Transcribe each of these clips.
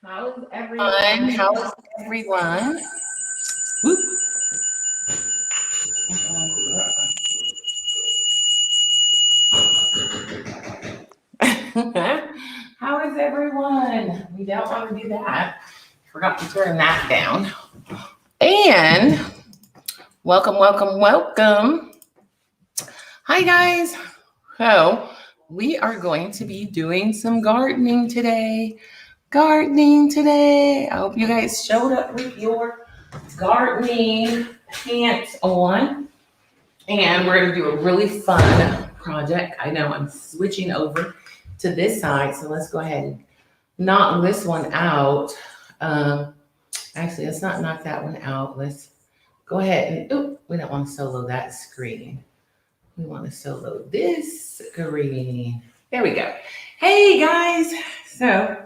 How is everyone? How is everyone? Whoop. How is everyone? We don't want to do that. Forgot to turn that down. And welcome. Hi guys. So we are going to be doing some gardening today. I hope you guys showed up with your gardening pants on. And we're going to do a really fun project. I know I'm switching over to this side, so let's go ahead and knock this one out. Actually, let's not knock that one out. Let's go ahead and, we don't want to solo that screen. We want to solo this screen. There we go. Hey guys. So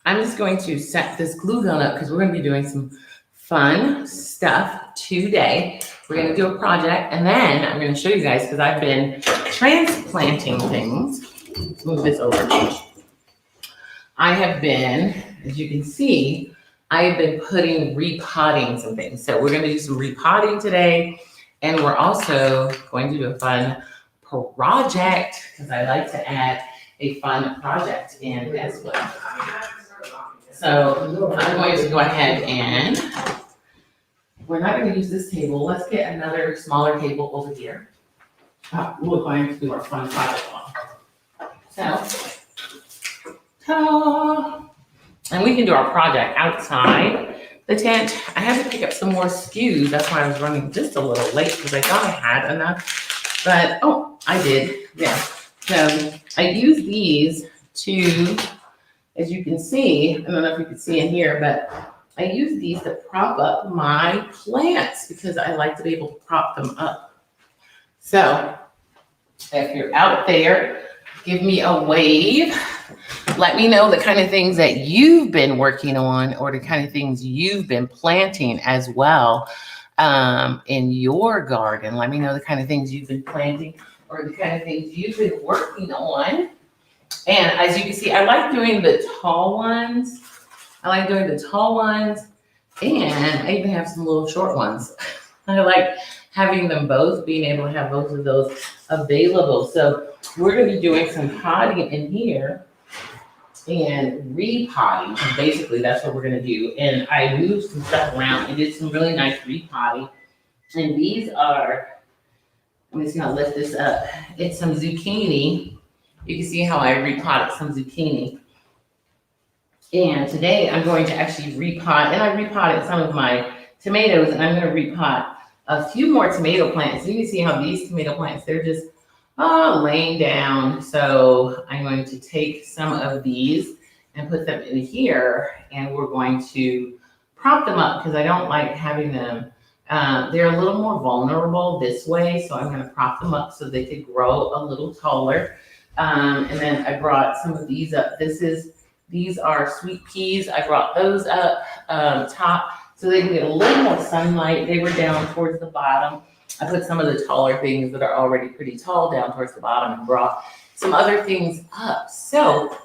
I'm just going to set this glue gun up because we're going to be doing some fun stuff today. We're going to do a project, and then I'm going to show you guys because I've been transplanting things. Let's move this over. I have been, as you can see, I have been repotting some things. So we're going to do some repotting today, and we're also going to do a fun project because I like to add a fun project in as well. So I'm going to go ahead and we're not going to use this table. Let's get another smaller table over here. We're going to do our fun project on. So, ta-da! And we can do our project outside the tent. I had to pick up some more SKUs. That's why I was running just a little late because I thought I had enough. But, I did. Yeah. So I use these to, as you can see, I don't know if you can see in here, but I use these to prop up my plants because I like to be able to prop them up. So if you're out there, give me a wave. Let me know the kind of things that you've been working on or the kind of things you've been planting as well in your garden. Let me know the kind of things you've been planting or the kind of things you've been working on. And as you can see, I like doing the tall ones. And I even have some little short ones. I like having them both, being able to have both of those available. So we're going to be doing some potting in here and repotting. And basically, that's what we're going to do. And I moved some stuff around and did some really nice repotting. And these are, I'm just going to lift this up. It's some zucchini. You can see how I repotted some zucchini. And today I'm going to actually repot, and I repotted some of my tomatoes, and I'm going to repot a few more tomato plants. You can see how these tomato plants, they're just laying down. So I'm going to take some of these and put them in here, and we're going to prop them up because I don't like having them. They're a little more vulnerable this way, so I'm going to prop them up so they could grow a little taller. And then I brought some of these up. These are sweet peas. I brought those up top so they can get a little more sunlight. They were down towards the bottom. I put some of the taller things that are already pretty tall down towards the bottom and brought some other things up. So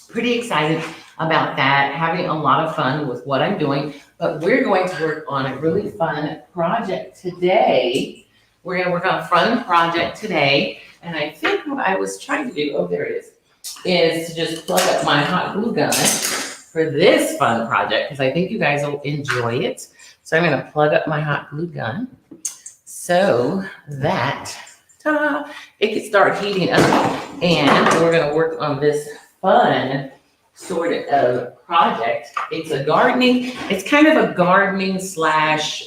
pretty excited about that, having a lot of fun with what I'm doing. But we're going to work on a really fun project today. We're going to work on a fun project today. And I think what I was trying to do, there it is to just plug up my hot glue gun for this fun project because I think you guys will enjoy it. So I'm going to plug up my hot glue gun so that it can start heating up. And we're going to work on this fun sort of project. It's kind of a gardening slash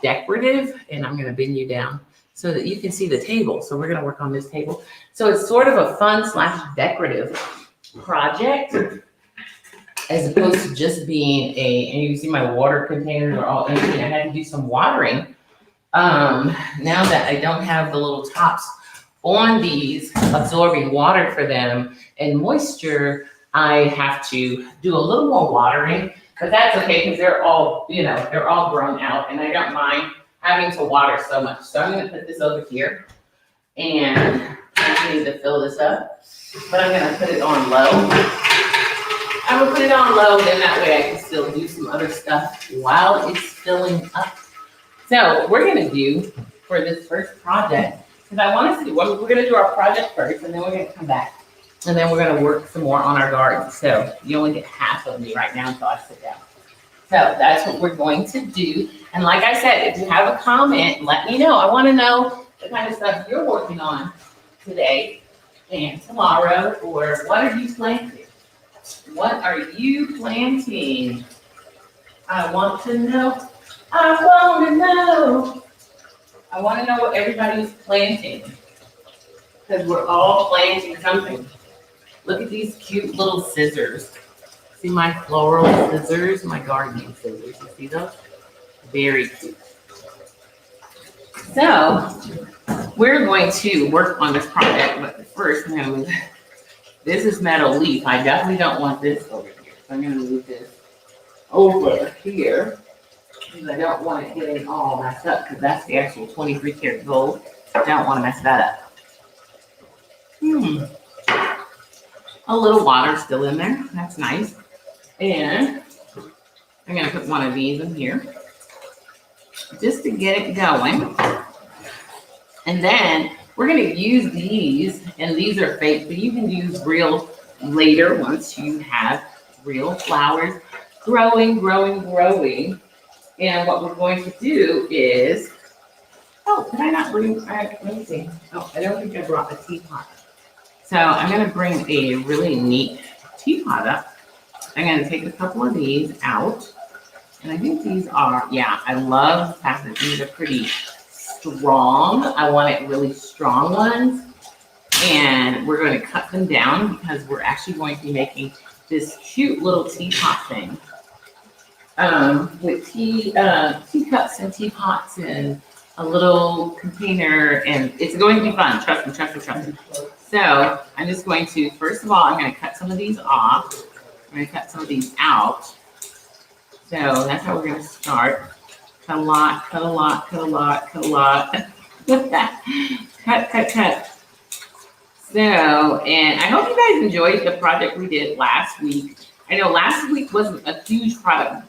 decorative. And I'm going to bend you down so that you can see the table. So we're going to work on this table. So it's sort of a fun slash decorative project as opposed to just being and you can see my water containers are all empty. I had to do some watering. Now that I don't have the little tops on these absorbing water for them and moisture, I have to do a little more watering, but that's okay because they're all grown out and I don't mind having to water so much. So I'm going to put this over here and I need to fill this up, but I'm going to put it on low. I'm gonna put it on low, then that way I can still do some other stuff while it's filling up. So what we're gonna do for this first project, because I want us to do, we're gonna do our project first, and then we're gonna come back, and then we're gonna work some more on our garden. So you only get half of me right now until I sit down. So that's what we're going to do. And like I said, if you have a comment, let me know. I want to know the kind of stuff you're working on today and tomorrow, or what are you planting? What are you planting? I want to know. I want to know. I want to know what everybody's planting, because we're all planting something. Look at these cute little scissors. See my floral scissors, my gardening scissors. You see those? Very cute. So we're going to work on this project, but first I'm going to move. This is metal leaf. I definitely don't want this over here. So I'm going to move this over here because I don't want it getting all messed up, because that's the actual 23 karat gold. I don't want to mess that up. A little water still in there. That's nice. And I'm going to put one of these in here just to get it going. And then we're going to use these, and these are fake, but you can use real later once you have real flowers growing. And what we're going to do is, oh, did I not bring, let me see. Oh, I don't think I brought a teapot. So I'm going to bring a really neat teapot up. I'm going to take a couple of these out. And I think these are, yeah, I love the fact that these are pretty strong. I wanted really strong ones. And we're going to cut them down because we're actually going to be making this cute little teapot thing. With teacups and teapots and a little container, and it's going to be fun. Trust me. So I'm just going to, first of all, I'm going to cut some of these off. I'm going to cut some of these out. So that's how we're going to start. Cut a lot. Cut. So, and I hope you guys enjoyed the project we did last week. I know last week wasn't a huge project,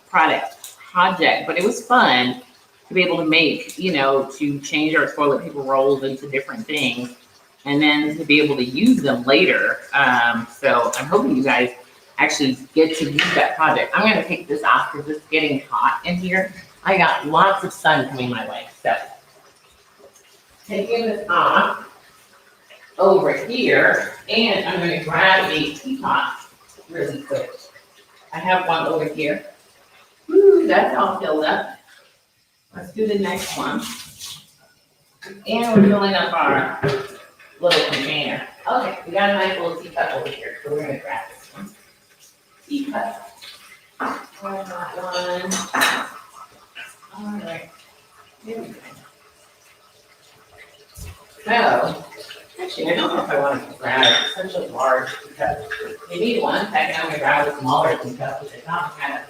but it was fun to be able to make, to change our toilet paper rolls into different things, and then to be able to use them later. So I'm hoping you guys actually get to use that project. I'm going to take this off because it's getting hot in here. I got lots of sun coming my way. So taking this off over here, and I'm going to grab a teapot really quick. I have one over here. Woo, that's all filled up. Let's do the next one. And we're filling up our little container. Okay, we got a nice little teacup over here, so we're going to grab this one. Teacup. Grab that one. All right. Here we go. So, actually, I don't know if I want to grab such a large teacup. You need one. In fact, I'm going to grab a smaller teacup, which is not kind of.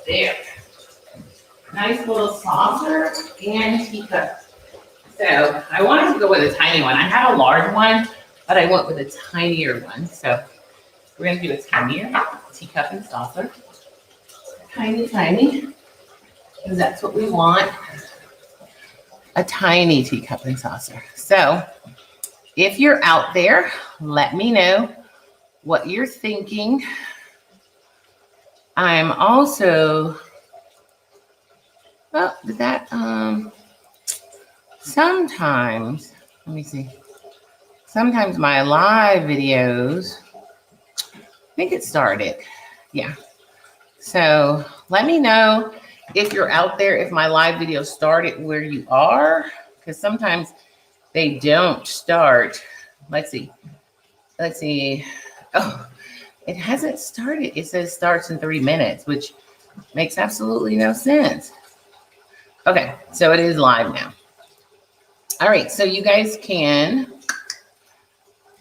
There. Nice little saucer and teacup. So I wanted to go with a tiny one. I had a large one, but I went with a tinier one. So we're going to do a tinier teacup and saucer. Tiny, because that's what we want. A tiny teacup and saucer. So if you're out there, let me know what you're thinking. I'm also, well, did that, sometimes, let me see. Sometimes my live videos, I think it started. Yeah. So let me know if you're out there, if my live video started where you are, because sometimes they don't start. Let's see. Oh, it hasn't started. It says starts in 3 minutes, which makes absolutely no sense. Okay, so it is live now. All right, so you guys can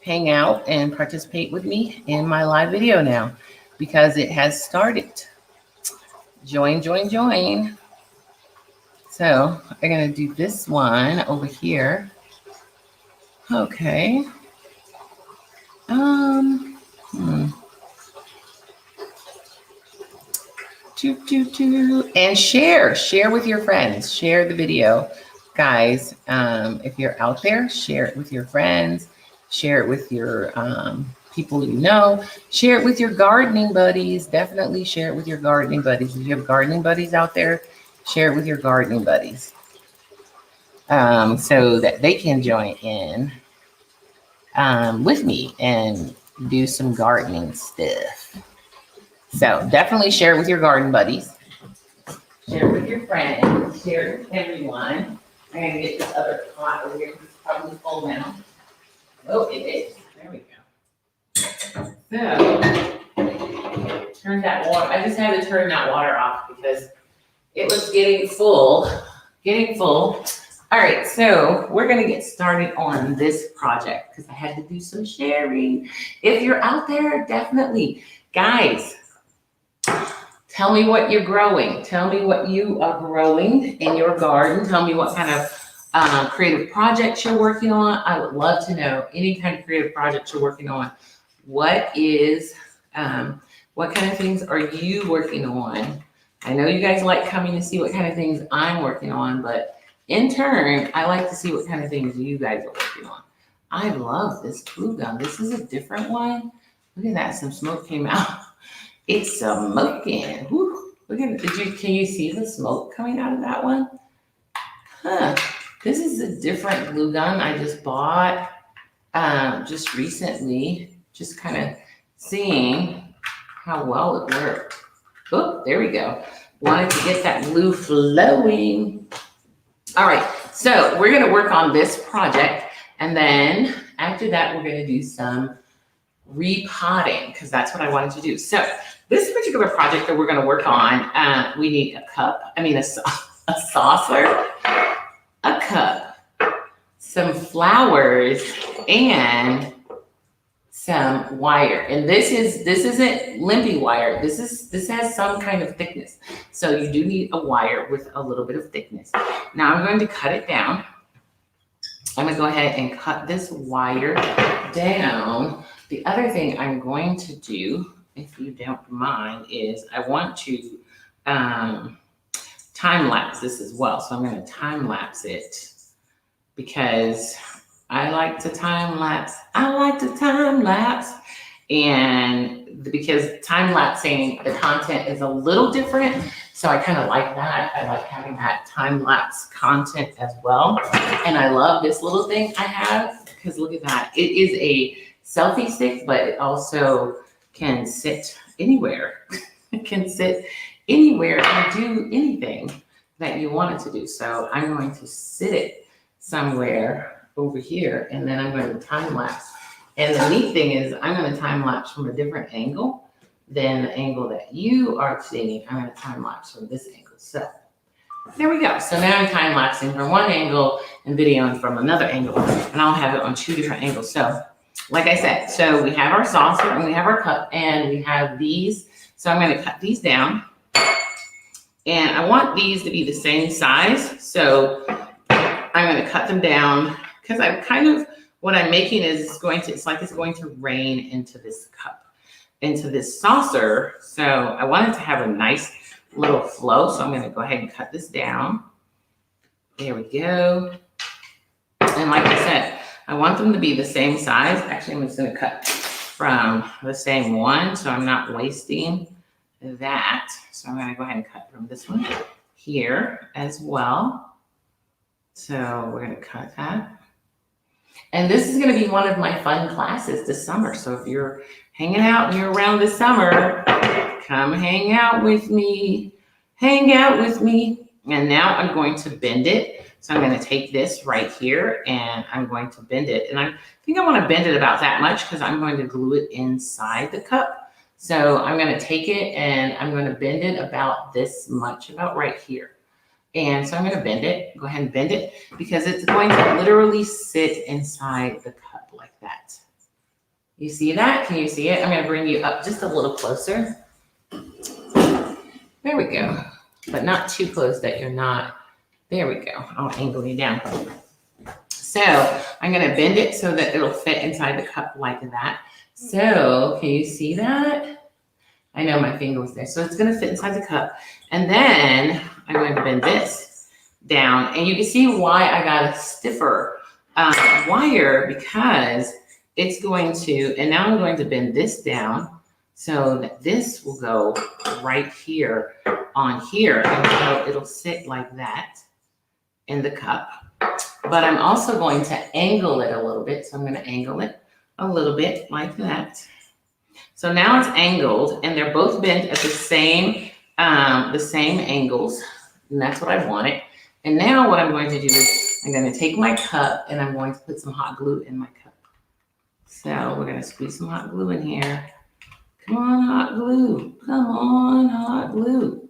hang out and participate with me in my live video now because it has started. Join. So I'm gonna do this one over here. Okay. And share with your friends. Share the video, guys. If you're out there, share it with your friends. Share it with your people you know. Share it with your gardening buddies. Definitely share it with your gardening buddies. If you have gardening buddies out there, share it with your gardening buddies so that they can join in with me and do some gardening stuff. So definitely share it with your garden buddies. Share it with your friends. Share it with everyone. I'm going to get this other pot over here because it's probably full now. Oh, it is. There we go. So, turn that water. I just had to turn that water off because it was getting full. All right, so we're going to get started on this project because I had to do some sharing. If you're out there, definitely. Guys, tell me what you're growing. Tell me what you are growing in your garden. Tell me what kind of creative projects you're working on. I would love to know any kind of creative projects you're working on. What kind of things are you working on? I know you guys like coming to see what kind of things I'm working on, but in turn, I like to see what kind of things you guys are working on. I love this glue gun. This is a different one. Look at that, some smoke came out. It's smoking. Woo. Look at it. Can you see the smoke coming out of that one? Huh. This is a different glue gun I just bought just recently. Just kind of seeing how well it worked. Oh, there we go. Wanted to get that glue flowing. All right, so we're gonna work on this project, and then after that, we're gonna do some repotting, because that's what I wanted to do. So this particular project that we're gonna work on, we need a saucer, a cup, some flowers, and some wire. And this isn't limpy wire. This has some kind of thickness. So you do need a wire with a little bit of thickness. Now I'm going to cut it down. I'm gonna go ahead and cut this wire down. The other thing I'm going to do, if you don't mind, is I want to time lapse this as well. So I'm gonna time lapse it because I like to time lapse. And because time lapsing the content is a little different. So I kind of like that. I like having that time lapse content as well. And I love this little thing I have because look at that. It is a selfie stick, but it also can sit anywhere. It can sit anywhere and do anything that you want it to do. So I'm going to sit it somewhere over here, and then I'm going to time lapse. And the neat thing is I'm going to time lapse from a different angle than the angle that you are seeing. I'm going to time lapse from this angle. So there we go. So now I'm time lapsing from one angle and videoing from another angle, and I'll have it on 2 different angles. So like I said, so we have our saucer and we have our cup and we have these. So I'm going to cut these down, and I want these to be the same size. So I'm going to cut them down because I'm kind of, what I'm making is it's like it's going to rain into this cup, into this saucer. So I want it to have a nice little flow. So I'm going to go ahead and cut this down. There we go. And like I said, I want them to be the same size. Actually, I'm just going to cut from the same one so I'm not wasting that. So I'm going to go ahead and cut from this one here as well. So we're going to cut that. And this is going to be one of my fun classes this summer. So if you're hanging out and you're around this summer, come hang out with me. hang out with me. And now I'm going to bend it. So I'm going to take this right here and I'm going to bend it. And I think I want to bend it about that much because I'm going to glue it inside the cup. So I'm going to take it and I'm going to bend it about this much, about right here. And so I'm going to bend it, go ahead and bend it because it's going to literally sit inside the cup like that. You see that? Can you see it? I'm going to bring you up just a little closer. There we go. But not too close that you're not. There we go. I'll angle you down. So I'm going to bend it so that it'll fit inside the cup like that. So can you see that? I know my finger was there. So it's going to fit inside the cup. And then I'm going to bend this down. And you can see why I got a stiffer wire because it's going to, and now I'm going to bend this down so that this will go right here on here. And so it'll sit like that in the cup. But I'm also going to angle it a little bit. So I'm going to angle it a little bit like that. So now it's angled and they're both bent at the same angles. And that's what I wanted. And now what I'm going to do is I'm going to take my cup and I'm going to put some hot glue in my cup. So we're going to squeeze some hot glue in here. Come on, hot glue. Come on, hot glue.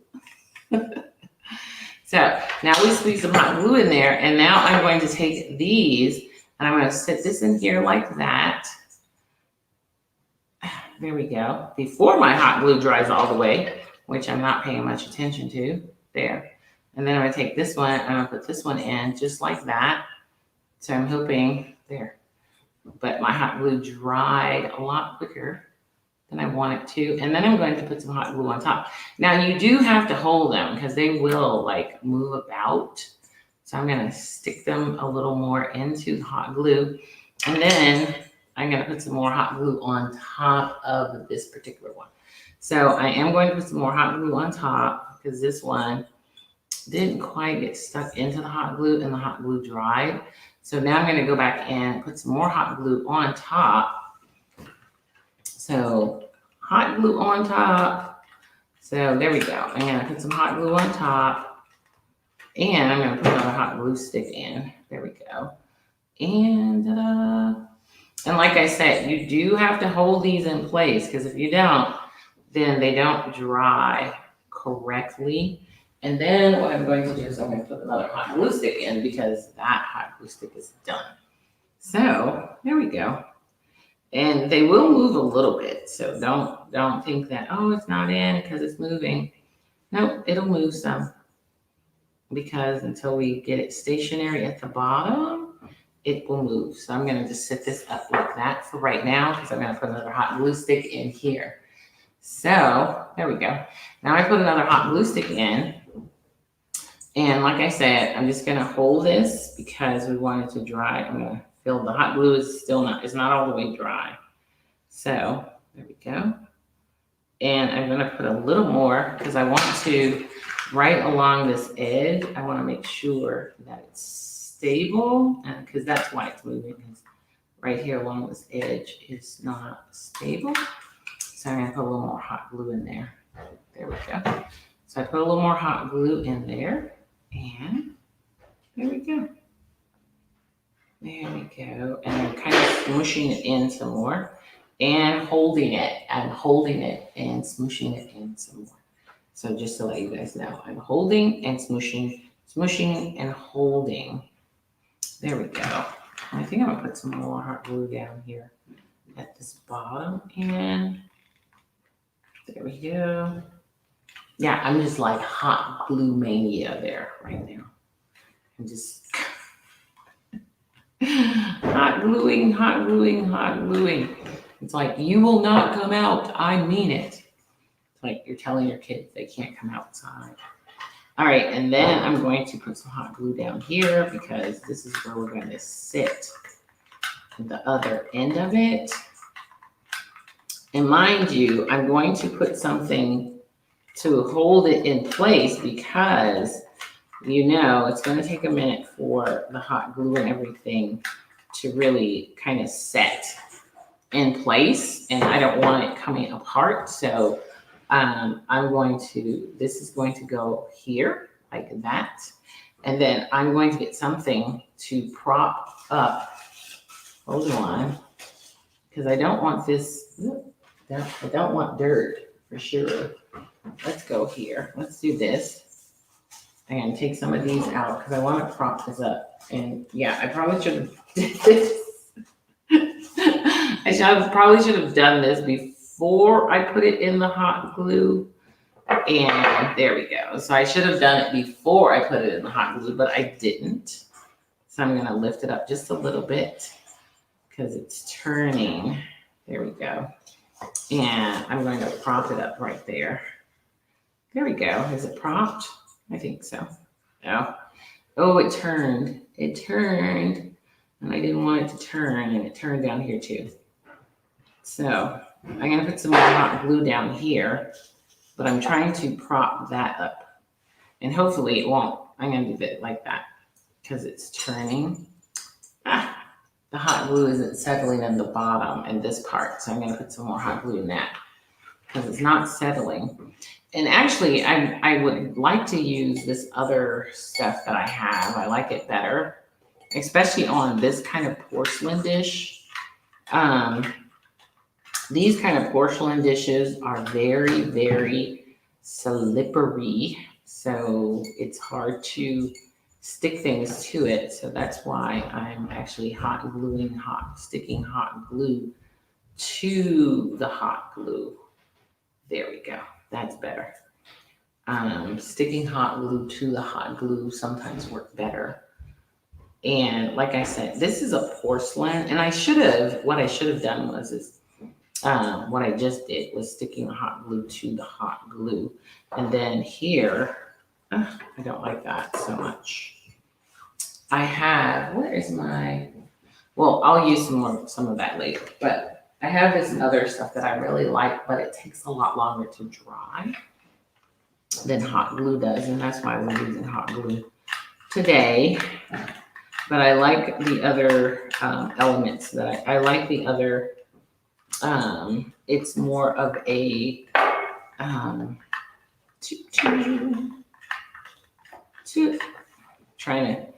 So now we squeeze some hot glue in there. And now I'm going to take these and I'm going to sit this in here like that. There we go. Before my hot glue dries all the way, which I'm not paying much attention to. There. And then I'm going to take this one and I'm going to put this one in just like that. So I'm hoping, there. But my hot glue dried a lot quicker than I want it to. And then I'm going to put some hot glue on top. Now you do have to hold them because they will like move about. So I'm going to stick them a little more into the hot glue. And then I'm going to put some more hot glue on top of this particular one. So I am going to put some more hot glue on top because this one didn't quite get stuck into the hot glue and the hot glue dried. So now I'm going to go back and put some more hot glue on top. So hot glue on top. So there we go. I'm going to put some hot glue on top and I'm going to put another hot glue stick in. There we go. And ta-da. And like I said, you do have to hold these in place because if you don't, then they don't dry correctly. And then what I'm going to do is I'm going to put another hot glue stick in because that hot glue stick is done. So there we go. And they will move a little bit. So don't think that, oh, it's not in because it's moving. Nope, it'll move some because until we get it stationary at the bottom, it will move. So I'm going to just sit this up like that for right now because I'm going to put another hot glue stick in here. So there we go. Now I put another hot glue stick in. And like I said, I'm just going to hold this because we want it to dry. I'm going to feel the hot glue is still not, it's not all the way dry. So there we go. And I'm going to put a little more because I want to, right along this edge, I want to make sure that it's stable, because that's why it's moving. Right here along this edge is not stable. So I'm going to put a little more hot glue in there. There we go. So I put a little more hot glue in there, and there we go. There we go. And I'm kind of smooshing it in some more and holding it. I'm holding it and smooshing it in some more. So just to let you guys know, I'm holding and smooshing, smooshing and holding. There we go. I think I'm going to put some more hot glue down here at this bottom. And there we go. Yeah, I'm just like hot glue mania there right now. I'm just hot gluing, hot gluing, hot gluing. It's like, you will not come out. I mean it. It's like you're telling your kids they can't come outside. All right, and then I'm going to put some hot glue down here because this is where we're going to sit the other end of it. And mind you, I'm going to put something to hold it in place because, you know, it's going to take a minute for the hot glue and everything to really kind of set in place. And I don't want it coming apart. So this is going to go here like that. And then I'm going to get something to prop up. Hold on. Because I don't want this, I don't want dirt for sure. Let's go here. Let's do this. And take some of these out because I want to prop this up. And yeah, I probably should have did this. Probably should have done this before I put it in the hot glue. And there we go. So I should have done it before I put it in the hot glue, but I didn't. So I'm going to lift it up just a little bit because it's turning. There we go. And I'm going to prop it up right there. There we go. Is it propped? I think so. No. Oh, it turned. It turned. And I didn't want it to turn, and it turned down here too. So I'm going to put some more hot glue down here, but I'm trying to prop that up. And hopefully it won't. I'm going to do it like that because it's turning. The hot glue isn't settling in the bottom in this part. So I'm going to put some more hot glue in that because it's not settling. And actually, I would like to use this other stuff that I have. I like it better, especially on this kind of porcelain dish. These kind of porcelain dishes are very, very slippery. So it's hard to stick things to it. So that's why I'm actually sticking hot glue to the hot glue. There we go. That's better. Sticking hot glue to the hot glue sometimes work better. And like I said, this is a porcelain, and what I should have done was what I just did was sticking the hot glue to the hot glue. And then here, I don't like that so much. I'll use some of that later, but I have this other stuff that I really like, but it takes a lot longer to dry than hot glue does, and that's why we're using hot glue today. But I like the other elements that I like the other, it's more of a, trying to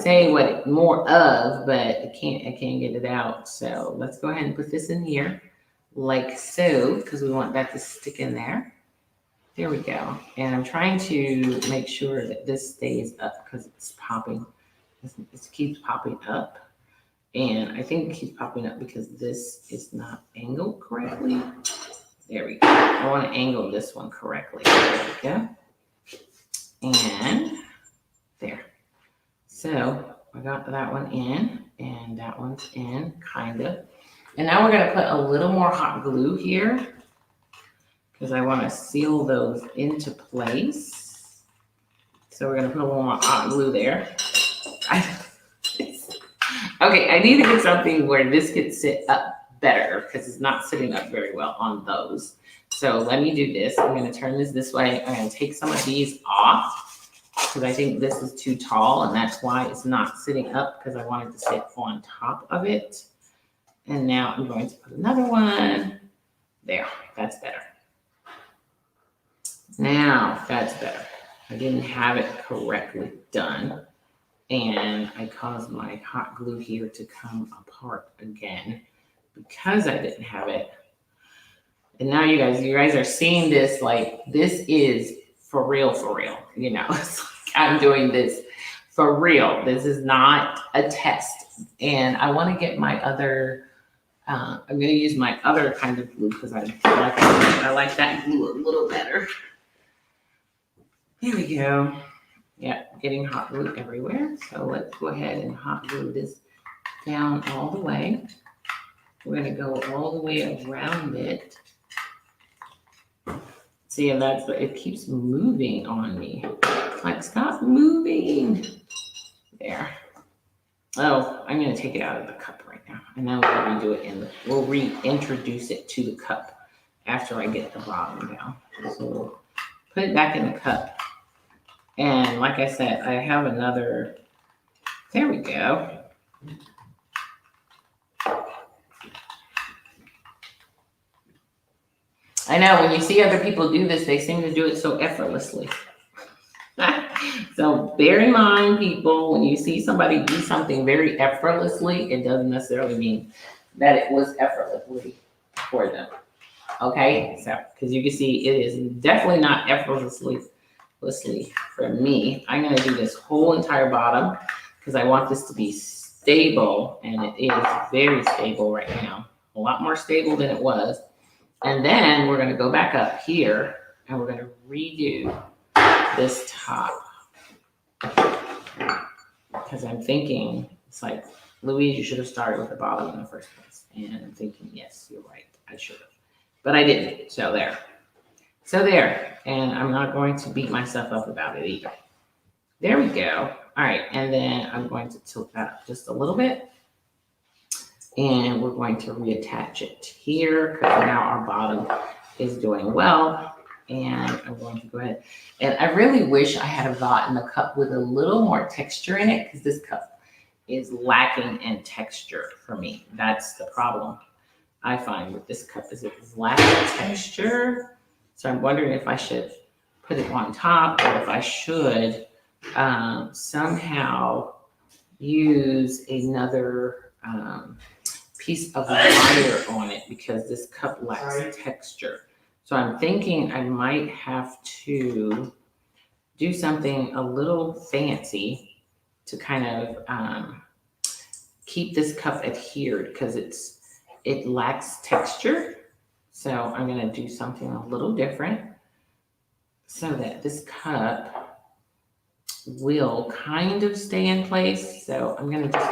say what more of, but I can't get it out. So let's go ahead and put this in here like so, because we want that to stick in there. There we go. And I'm trying to make sure that this stays up because it's popping. It keeps popping up. And I think it keeps popping up because this is not angled correctly. There we go. I want to angle this one correctly. There we go. And there. So I got that one in, and that one's in, kind of. And now we're going to put a little more hot glue here because I want to seal those into place. So we're going to put a little more hot glue there. Okay, I need to get something where this could sit up better because it's not sitting up very well on those. So let me do this. I'm going to turn this way. I'm going to take some of these off because I think this is too tall, and that's why it's not sitting up, because I want it to sit on top of it. And now I'm going to put another one. There, that's better. Now that's better. I didn't have it correctly done, and I caused my hot glue here to come apart again because I didn't have it. And now you guys are seeing this, like, this is for real, you know. It's like I'm doing this for real. This is not a test. And I want to get my other, I'm going to use my other kind of glue because I like that glue a little better. There we go. Yeah, getting hot glue everywhere. So let's go ahead and hot glue this down all the way. We're going to go all the way around it. See, and it keeps moving on me. Like, stop moving. There. Oh, I'm going to take it out of the cup right now. And then we'll reintroduce it to the cup after I get the bottom down. So we'll put it back in the cup. And like I said, I have another, there we go. I I know when you see other people do this, they seem to do it so effortlessly. So bear in mind, people, when you see somebody do something very effortlessly, it doesn't necessarily mean that it was effortlessly for them. Okay, so because you can see it is definitely not effortlessly for me. I'm gonna do this whole entire bottom because I want this to be stable, and it is very stable right now. A lot more stable than it was. And then we're gonna go back up here and we're gonna redo this top. Because I'm thinking, it's like, Louise, you should have started with the bottom in the first place. And I'm thinking, yes, you're right, I should have. But I didn't, so there. So there, and I'm not going to beat myself up about it either. There we go. All right, and then I'm going to tilt that up just a little bit. And we're going to reattach it here, because now our bottom is doing well. And I'm going to go ahead. And I really wish I had gotten a cup with a little more texture in it, because this cup is lacking in texture for me. That's the problem I find with this cup, is it's lacking texture. So I'm wondering if I should put it on top, or if I should somehow use another piece of wire on it, because this cup lacks texture. So I'm thinking I might have to do something a little fancy to kind of keep this cup adhered, because it lacks texture. So I'm gonna do something a little different so that this cup will kind of stay in place. So I'm gonna just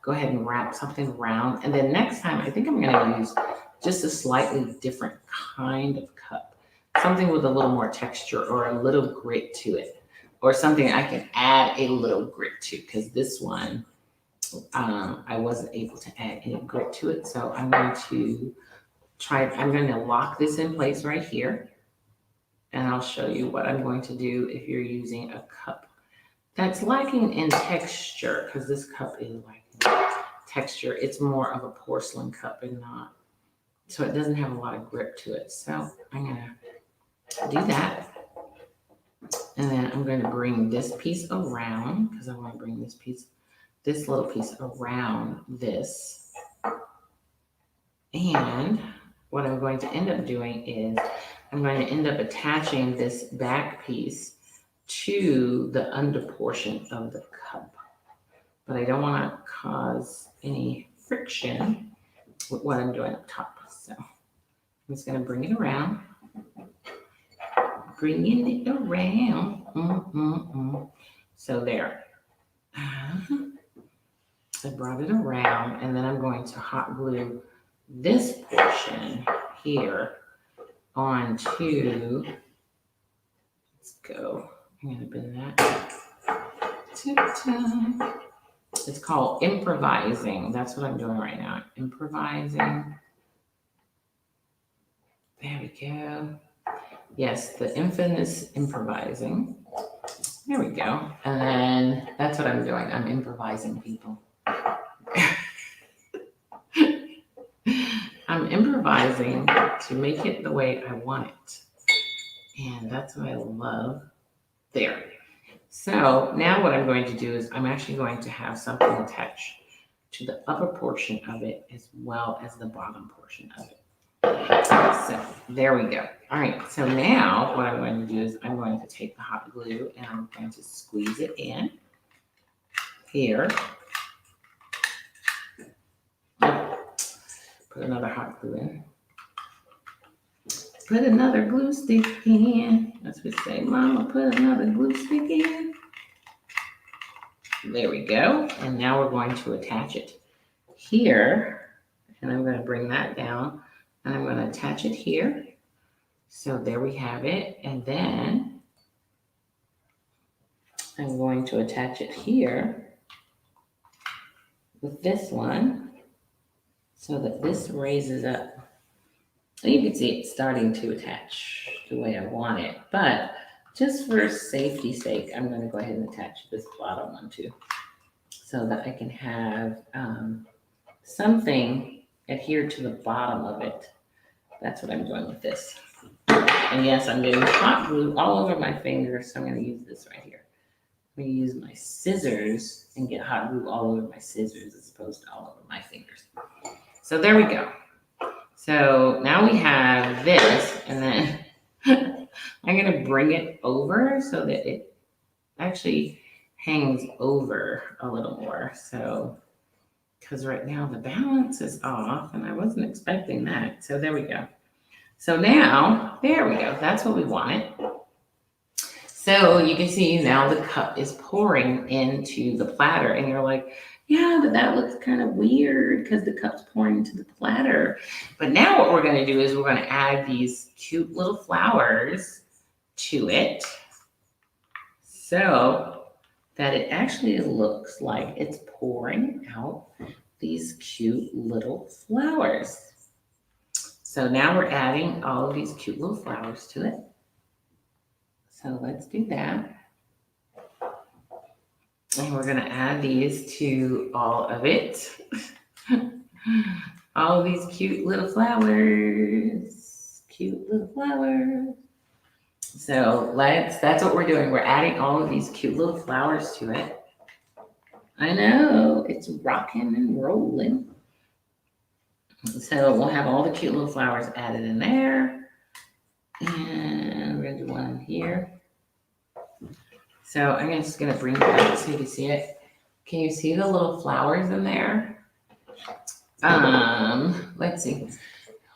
go ahead and wrap something around. And then next time, I think I'm gonna use just a slightly different kind of cup. Something with a little more texture or a little grit to it. Or something I can add a little grit to, because this one, I wasn't able to add any grit to it. So I'm going to lock this in place right here. And I'll show you what I'm going to do if you're using a cup that's lacking in texture, because this cup is lacking texture. It's more of a porcelain cup and not, so it doesn't have a lot of grip to it. So I'm gonna do that. And then I'm gonna bring this piece around, because I want to bring this little piece around this. And what I'm going to end up doing is I'm going to end up attaching this back piece to the under portion of the cup. But I don't want to cause any friction with what I'm doing up top. So I'm just going to bring it around. Bringing it around. So there. I brought it around, and then I'm going to hot glue this portion here onto, let's go, I'm going to bend that. It's called improvising. That's what I'm doing right now. Improvising. There we go. Yes, the infamous improvising. There we go. And then that's what I'm doing. I'm improvising, people. I'm improvising to make it the way I want it. And that's what I love. There. So now what I'm going to do is I'm actually going to have something attached to the upper portion of it as well as the bottom portion of it. So there we go. All right, so now what I'm going to do is I'm going to take the hot glue and I'm going to squeeze it in here. Put another hot glue in. Put another glue stick in. That's what we say, Mama, put another glue stick in. There we go. And now we're going to attach it here. And I'm going to bring that down. And I'm going to attach it here. So there we have it. And then I'm going to attach it here with this one so that this raises up. And you can see it's starting to attach the way I want it. But just for safety's sake, I'm going to go ahead and attach this bottom one too, so that I can have something adhered to the bottom of it. That's what I'm doing with this. And yes, I'm getting hot glue all over my fingers, so I'm going to use this right here. I'm going to use my scissors and get hot glue all over my scissors as opposed to all over my fingers. So there we go. So now we have this, and then I'm going to bring it over so that it actually hangs over a little more. So, because right now the balance is off, and I wasn't expecting that. So there we go. So now, there we go. That's what we wanted. So you can see now the cup is pouring into the platter, and you're like, yeah, but that looks kind of weird because the cup's pouring into the platter. But now what we're going to do is we're going to add these cute little flowers to it so that it actually looks like it's pouring out these cute little flowers. So now we're adding all of these cute little flowers to it. So let's do that. And we're going to add these to all of it. All of these cute little flowers. Cute little flowers. So that's what we're doing. We're adding all of these cute little flowers to it. I know, it's rocking and rolling. So we'll have all the cute little flowers added in there. And we're going to do one in here. So I'm just going to bring it back so you can see it. Can you see the little flowers in there? Let's see.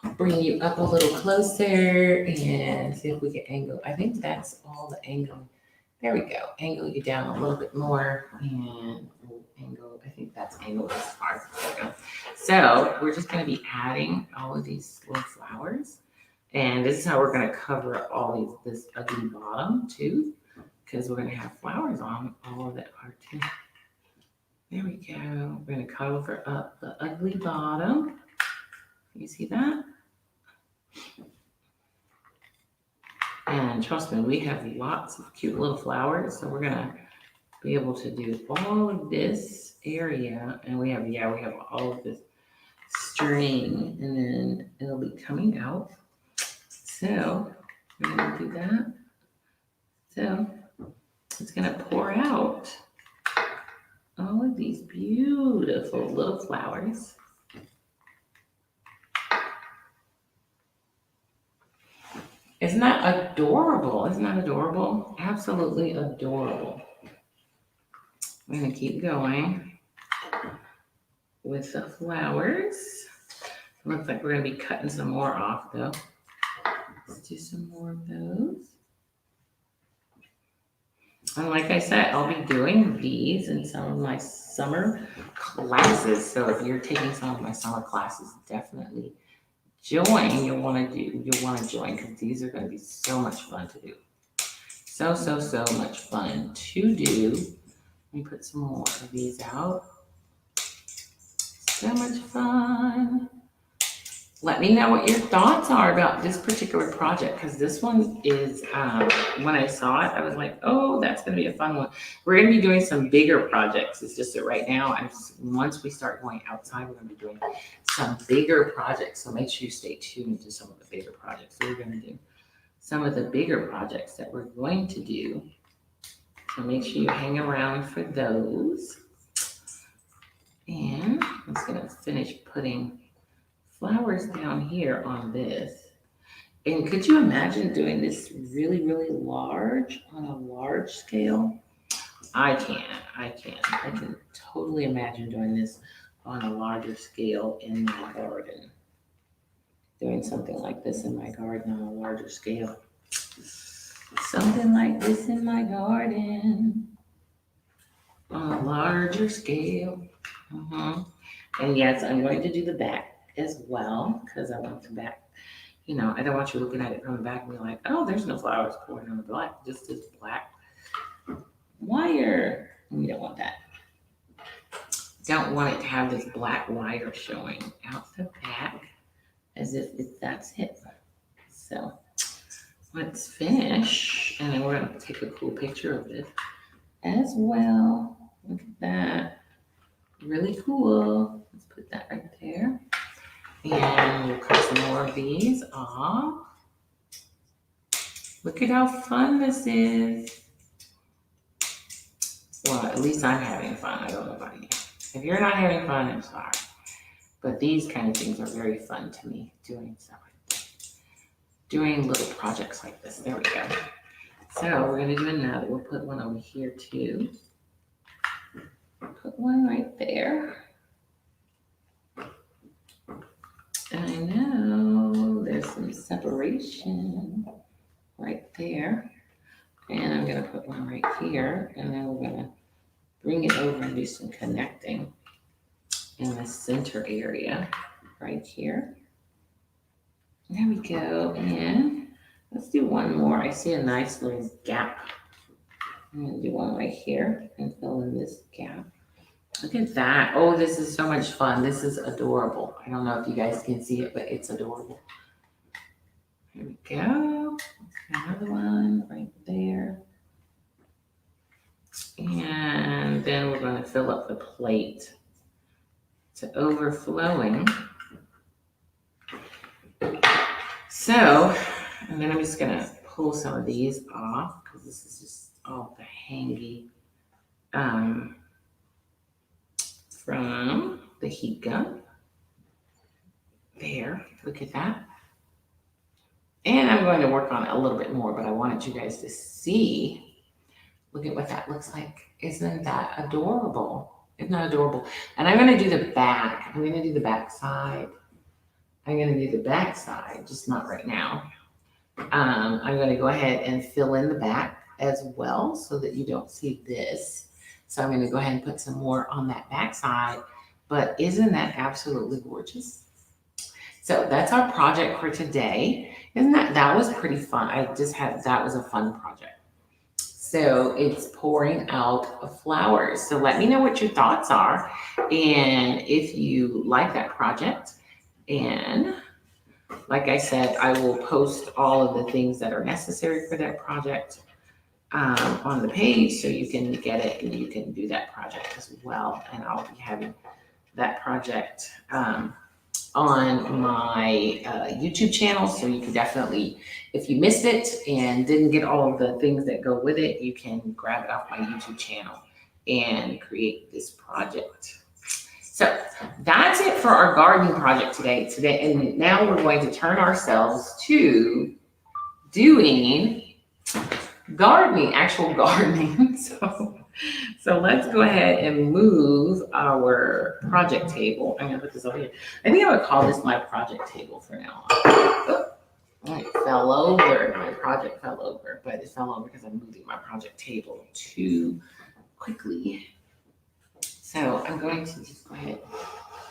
I'll bring you up a little closer and see if we can angle. I think that's all the angle. There we go. Angle you down a little bit more and angle. I think that's angled as far. There we go. So we're just going to be adding all of these little flowers. And this is how we're going to cover all this ugly bottom too, because we're going to have flowers on all of it are too. There we go. We're going to cover up the ugly bottom. You see that? And trust me, we have lots of cute little flowers. So we're going to be able to do all of this area. And we have all of this string. And then it'll be coming out. So we're going to do that. So it's going to pour out all of these beautiful little flowers. Isn't that adorable? Isn't that adorable? Absolutely adorable. We're going to keep going with the flowers. It looks like we're going to be cutting some more off though. Let's do some more of those. And like I said, I'll be doing these in some of my summer classes. So if you're taking some of my summer classes, definitely join. You'll want to join because these are going to be so much fun to do. So much fun to do. Let me put some more of these out. So much fun. Let me know what your thoughts are about this particular project, because this one is, when I saw it, I was like, oh, that's going to be a fun one. We're going to be doing some bigger projects. It's just that right now, once we start going outside, we're going to be doing some bigger projects. So make sure you stay tuned to some of the bigger projects. So we're going to do some of the bigger projects that we're going to do. So make sure you hang around for those. And I'm just going to finish putting flowers down here on this. And could you imagine doing this really, really large on a large scale? I can totally imagine doing this on a larger scale in my garden. Doing something like this in my garden on a larger scale. Something like this in my garden on a larger scale. And yes, I'm going to do the back as well, because I want the back, I don't want you looking at it from the back and be like, oh, there's no flowers pouring on the black, just this black wire. We don't want that. Don't want it to have this black wire showing out the back as if that's it. So let's finish, and then we're going to take a cool picture of this as well. Look at that. Really cool. Let's put that right there. And we'll cut some more of these off. Look at how fun this is. Well, at least I'm having fun. I don't know about you. If you're not having fun, I'm sorry. But these kind of things are very fun to me, doing stuff like this. Doing little projects like this. There we go. So we're going to do another. We'll put one over here too. Put one right there. And I know there's some separation right there. And I'm going to put one right here. And then we're going to bring it over and do some connecting in the center area right here. There we go. And let's do one more. I see a nice little gap. I'm going to do one right here and fill in this gap. Look at that. Oh, this is so much fun. This is adorable. I don't know if you guys can see it, but it's adorable. Here we go. Another one right there. And then we're going to fill up the plate to overflowing. So, and then I'm just going to pull some of these off because this is just all the hangy from the heat gun. There, look at that. And I'm going to work on it a little bit more, but I wanted you guys to see. Look at what that looks like. Isn't that adorable? Isn't that adorable? And I'm going to do the back. I'm going to do the back side. I'm going to do the back side, just not right now. I'm going to go ahead and fill in the back as well so that you don't see this. So I'm going to go ahead and put some more on that back side. But isn't that absolutely gorgeous? So that's our project for today. That was pretty fun. That was a fun project. So it's pouring out flowers. So let me know what your thoughts are and if you like that project. And like I said, I will post all of the things that are necessary for that project on the page so you can get it and you can do that project as well. And I'll be having that project on my YouTube channel. So you can definitely, if you missed it and didn't get all of the things that go with it, you can grab it off my YouTube channel and create this project. So that's it for our gardening project today. And now we're going to turn ourselves to doing gardening, actual gardening. So let's go ahead and move our project table. I'm going to put this over here. I think I would call this my project table for now on. Oh, it fell over. My project fell over, but it fell over because I'm moving my project table too quickly. So I'm going to just go ahead.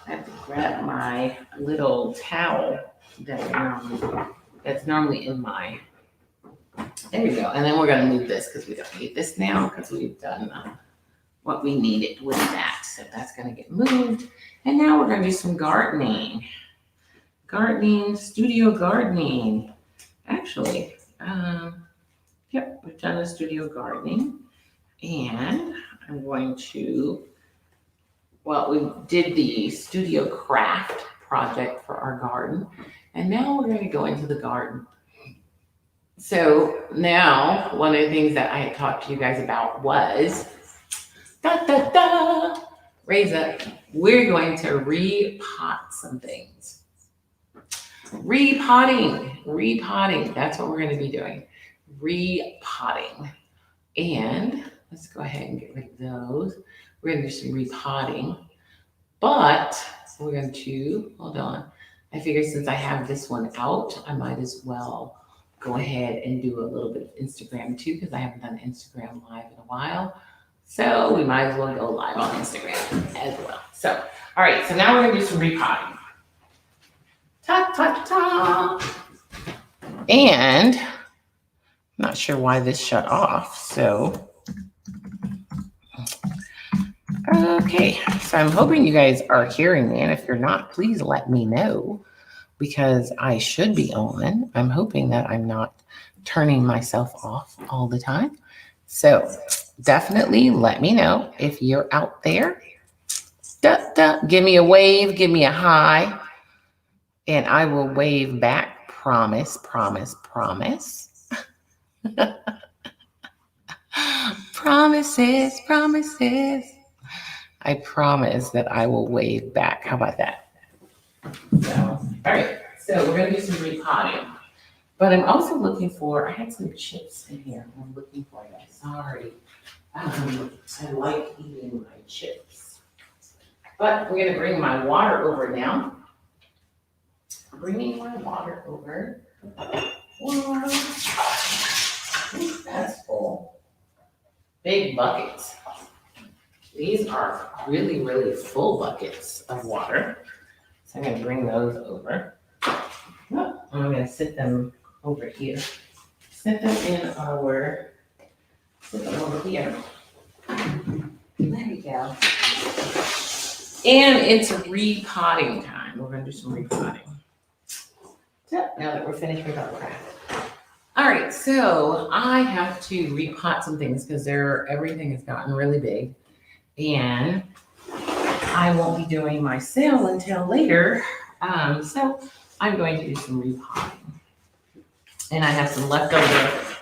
I have to grab my little towel that's normally in my. There we go. And then we're going to move this because we don't need this now because we've done what we needed with that. So that's going to get moved. And now we're going to do some gardening. Studio gardening. Actually, yep, we've done the studio gardening. And I'm going to, we did the studio craft project for our garden. And now we're going to go into the garden. So now one of the things that I had talked to you guys about was, raise up, we're going to repot some things. Repotting, that's what we're going to be doing. Repotting. And let's go ahead and get rid of those. We're going to do some repotting, but we're going to, hold on. I figured since I have this one out, I might as well go ahead and do a little bit of Instagram too, because I haven't done Instagram live in a while. So we might as well go live on Instagram as well. So, all right, so now we're going to do some repotting. And I'm not sure why this shut off. So, okay, so I'm hoping you guys are hearing me. And if you're not, please let me know because I should be on. I'm hoping that I'm not turning myself off all the time. So definitely let me know if you're out there. Give me a wave, give me a hi, and I will wave back. Promise. Promises, promises. I promise that I will wave back. How about that? So, all right. So we're gonna do some repotting. But I'm also looking for, I had some chips in here. I'm looking for them. Sorry. I like eating my chips. But we're gonna bring my water over now. Bringing my water over. Wow. Ooh, that's full. Big buckets. These are really, really full buckets of water. So I'm gonna bring those over. Oh, I'm gonna sit them over here. Sit them in our, sit them over here. There we go. And it's repotting time. We're gonna do some repotting. So now that we're finished with our craft. All right, so I have to repot some things because everything has gotten really big. And I won't be doing my sale until later. So I'm going to do some repotting. And I have some leftover.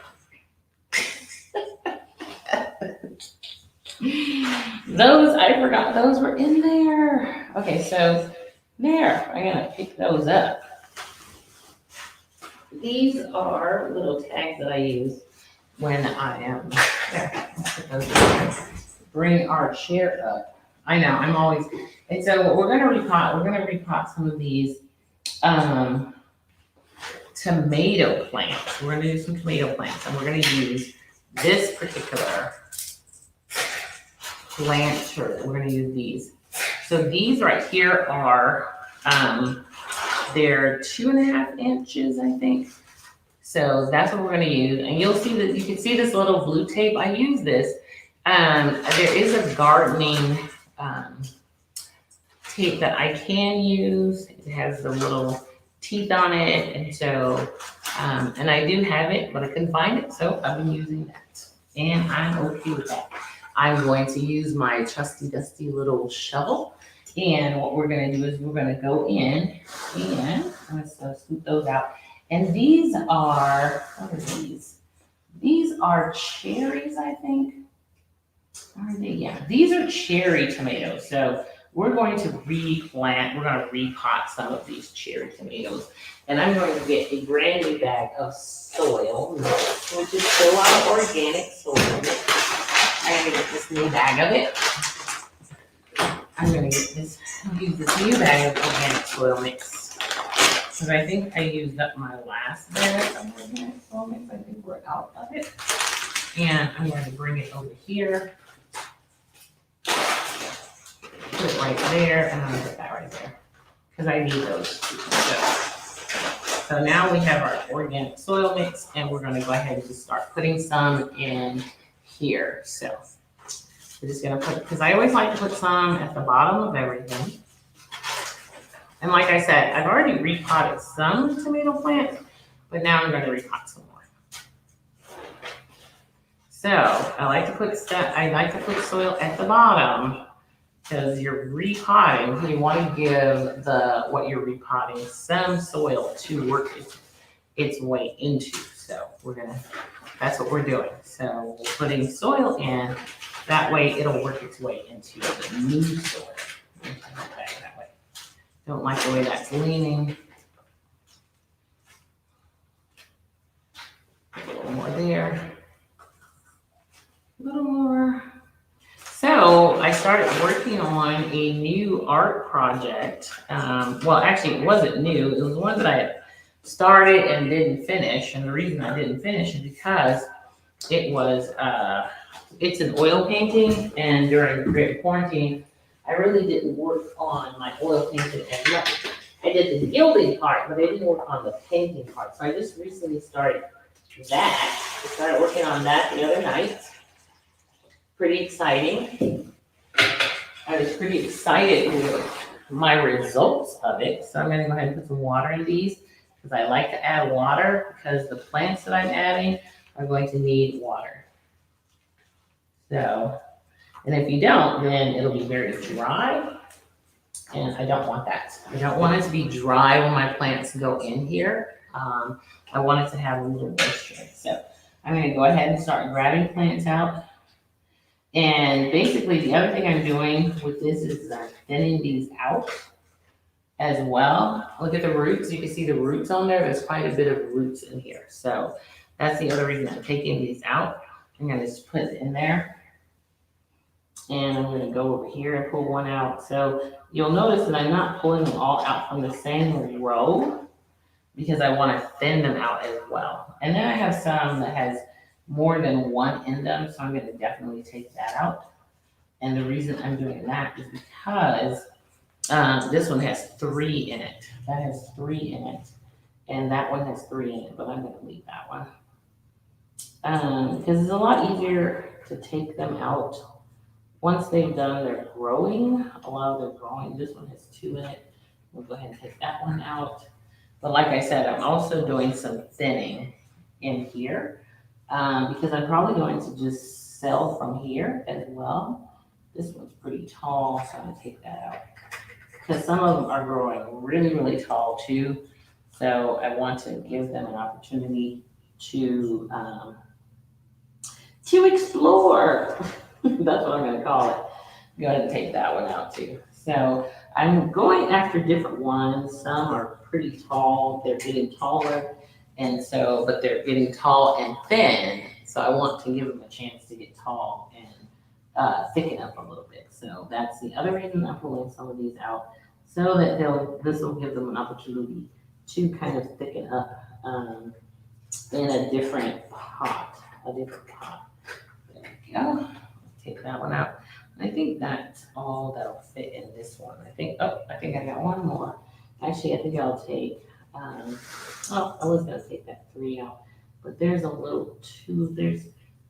Those, I forgot those were in there. Okay, so there, I'm gonna pick those up. These are little tags that I use when I am, bring our chair up. I know, I'm always, and so we're gonna repot some of these tomato plants. We're gonna do some tomato plants, and we're gonna use this particular planter. We're gonna use these. So these right here are, they're 2.5 inches, I think. So that's what we're gonna use. And you'll see that, you can see this little blue tape. I use this. There is a gardening tape that I can use. It has the little teeth on it. And so, and I do have it, but I couldn't find it. So I've been using that. And I'm okay with that. I'm going to use my trusty dusty little shovel. And what we're gonna do is we're gonna go in and I'm gonna scoop those out. And these are, what are these? These are cherries, I think. Are they? Yeah, these are cherry tomatoes. So we're going to replant, we're gonna repot some of these cherry tomatoes. And I'm going to get a brand new bag of soil, which is still our organic soil. I'm gonna get this new bag of it. I'm gonna use this new bag of organic soil mix. Because I think I used up my last bag of organic soil mix. I think we're out of it. And I'm going to bring it over here. Put it right there, and I'm gonna put that right there. Because I need those. So now we have our organic soil mix, and we're gonna go ahead and just start putting some in here. So we're just gonna put, because I always like to put some at the bottom of everything. And like I said, I've already repotted some tomato plants, but now I'm gonna repot some more. So I like to put soil at the bottom because you're repotting. You want to give what you're repotting some soil to work its way into. So that's what we're doing. So we're putting soil in, that way it'll work its way into the new soil. That way. Don't like the way that's leaning. A little more there. A little more. So I started working on a new art project. Well, actually, it wasn't new. It was one that I had started and didn't finish. And the reason I didn't finish is because it's an oil painting. And during the great quarantine, I really didn't work on my oil painting as much. I did the gilding part, but I didn't work on the painting part. So I just recently started that. I started working on that the other night. Pretty exciting. I was pretty excited with my results of it. So I'm gonna go ahead and put some water in these because I like to add water because the plants that I'm adding are going to need water. So, and if you don't, then it'll be very dry. And I don't want that. I don't want it to be dry when my plants go in here. I want it to have a little moisture. So I'm gonna go ahead and start grabbing plants out. And basically the other thing I'm doing with this is I'm thinning these out as well. Look at the roots. You can see the roots on there. There's quite a bit of roots in here. So that's the other reason I'm taking these out. I'm gonna just put it in there. And I'm gonna go over here and pull one out. So you'll notice that I'm not pulling them all out from the same row because I wanna thin them out as well. And then I have some that has more than one in them, so I'm gonna definitely take that out. And the reason I'm doing that is because this one has 3 in it. That has 3 in it. And that one has 3 in it, but I'm gonna leave that one. Because it's a lot easier to take them out once they've done their growing. A lot of their growing, this one has 2 in it. We'll go ahead and take that one out. But like I said, I'm also doing some thinning in here because I'm probably going to just sell from here as well. This one's pretty tall, so I'm gonna take that out. Because some of them are growing really, really tall too. So I want to give them an opportunity to explore. That's what I'm gonna call it. Go ahead and take that one out too. So I'm going after different ones. Some are pretty tall, they're getting taller, and so, but they're getting tall and thin. So I want to give them a chance to get tall and thicken up a little bit. So that's the other reason I'm pulling some of these out, so that this will give them an opportunity to kind of thicken up in a different pot. There we go. Take that one out. I think that's all that'll fit in this one. I think I got one more. Actually, I think I'll take, I was gonna take that 3 out, but there's a little 2, there's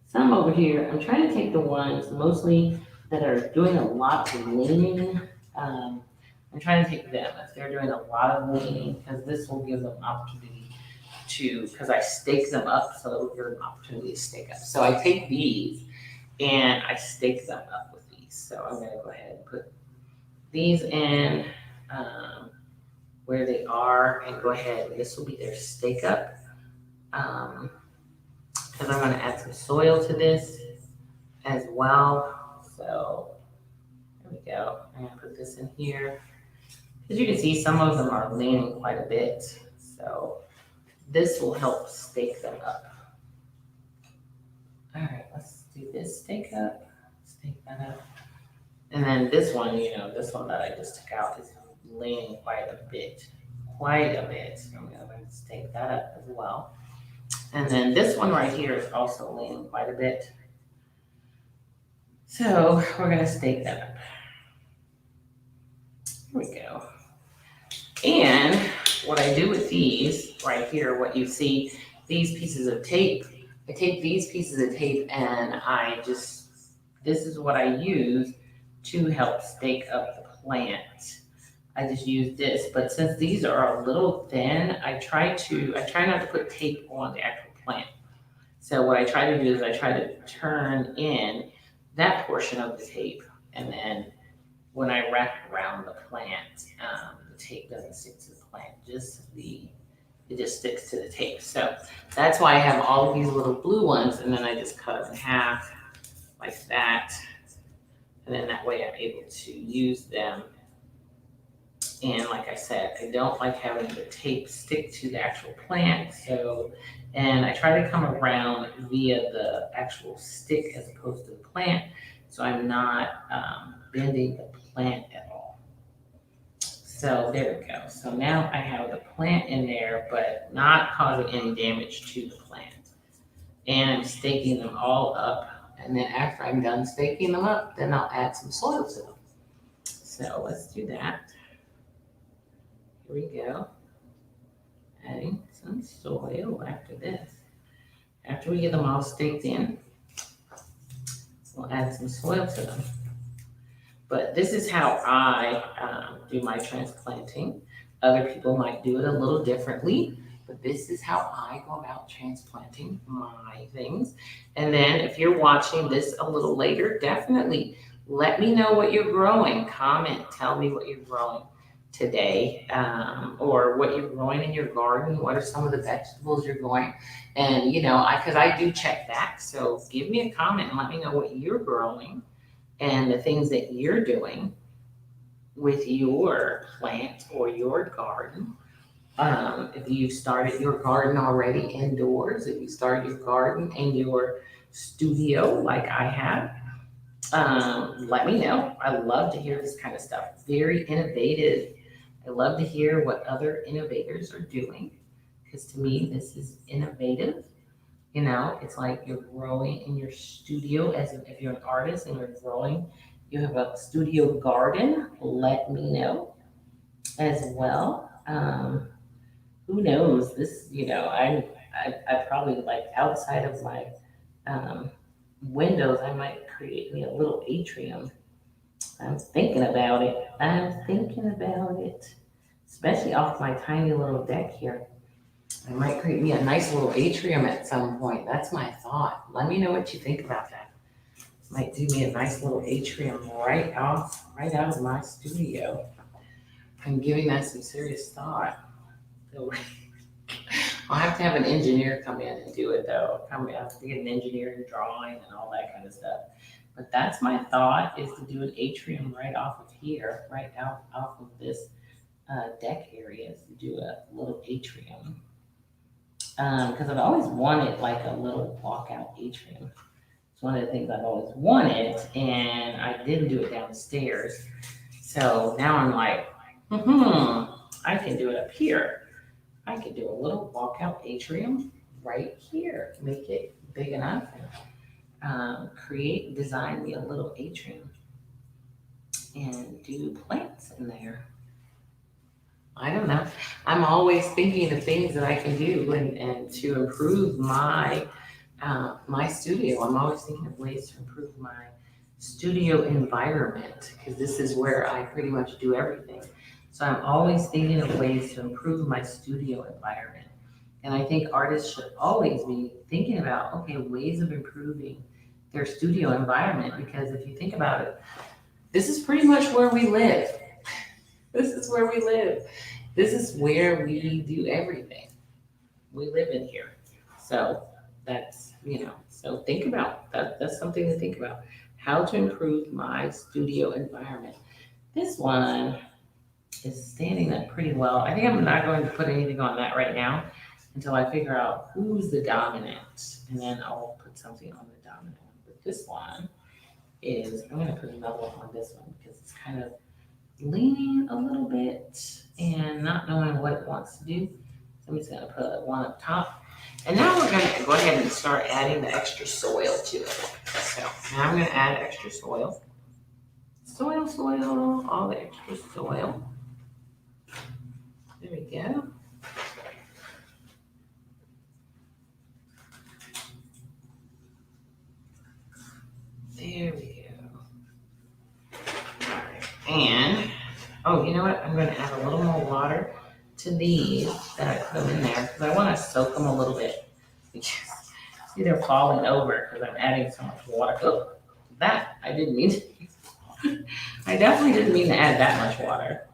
some over here. I'm trying to take the ones mostly that are doing a lot of leaning. I'm trying to take them if they're doing a lot of leaning, because this will give them an opportunity to, because I stake them up, so it will give them an opportunity to stake up. So I take these and I stake them up with these. So I'm gonna go ahead and put these in where they are, and go ahead, this will be their stake up. Because I'm gonna add some soil to this as well. So there we go. I'm gonna put this in here. As you can see, some of them are leaning quite a bit. So this will help stake them up. All right, let's do this stake up, stake that up. And then this one, this one that I just took out is leaning quite a bit. So I'm gonna stake that up as well. And then this one right here is also leaning quite a bit. So we're gonna stake that up. Here we go. And what I do with these right here, what you see, these pieces of tape, I take these pieces of tape and this is what I use to help stake up the plant. I just use this, but since these are a little thin, I try not to put tape on the actual plant. So what I try to do is I try to turn in that portion of the tape, and then when I wrap around the plant, the tape doesn't stick to the plant, it just sticks to the tape. So that's why I have all of these little blue ones, and then I just cut them in half like that. And then that way I'm able to use them. And like I said, I don't like having the tape stick to the actual plant. And I try to come around via the actual stick as opposed to the plant. So I'm not bending the plant at all. So there we go. So now I have the plant in there, but not causing any damage to the plant. And I'm staking them all up. And then after I'm done staking them up, then I'll add some soil to them. So let's do that. Here we go. Adding some soil after this. After we get them all staked in, we'll add some soil to them. But this is how I do my transplanting. Other people might do it a little differently, but this is how I go about transplanting my things. And then if you're watching this a little later, definitely let me know what you're growing. Comment, tell me what you're growing. today, or what you're growing in your garden. What are some of the vegetables you're growing? And, because I do check back. So give me a comment and let me know what you're growing and the things that you're doing with your plant or your garden. If you started your garden already indoors, if you started your garden in your studio like I have, let me know. I love to hear this kind of stuff. Very innovative. I love to hear what other innovators are doing because to me, this is innovative. It's like you're growing in your studio as if you're an artist and you're growing. You have a studio garden. Let me know as well. Who knows? This, I probably like outside of my um, windows, I might create me a little atrium. I'm thinking about it. Especially off my tiny little deck here. I might create me a nice little atrium at some point. That's my thought. Let me know what you think about that. Might do me a nice little atrium right out of my studio. I'm giving that some serious thought. So, I'll have to have an engineer come in and do it though. I have to get an engineering drawing and all that kind of stuff. But that's my thought is to do an atrium right off of here, right out off of this deck area, is to do a little atrium. Because I've always wanted like a little walkout atrium. It's one of the things I've always wanted, and I didn't do it downstairs. So now I'm like, I can do it up here. I could do a little walkout atrium right here. Make it big enough and design me a little atrium and do plants in there. I don't know. I'm always thinking of things that I can do and to improve my my studio. I'm always thinking of ways to improve my studio environment because this is where I pretty much do everything. So I'm always thinking of ways to improve my studio environment. And I think artists should always be thinking about, okay, ways of improving their studio environment because if you think about it, this is pretty much where we live. This is where we live. This is where we do everything. We live in here. So that's, so think about that. That's something to think about. How to improve my studio environment. This one is standing up pretty well. I think I'm not going to put anything on that right now until I figure out who's the dominant. And then I'll put something on the dominant one. But this one is, I'm going to put another one on this one because it's kind of leaning a little bit and not knowing what it wants to do. So I'm just going to put one up top. And now we're going to go ahead and start adding the extra soil to it. So now I'm going to add extra soil. Soil, all the extra soil. There we go. There we go. All right. And, you know what? I'm going to add a little more water to these that I put them in there because I want to soak them a little bit. Because see, they're falling over because I'm adding so much water. Oh, that I didn't mean to. I definitely didn't mean to add that much water.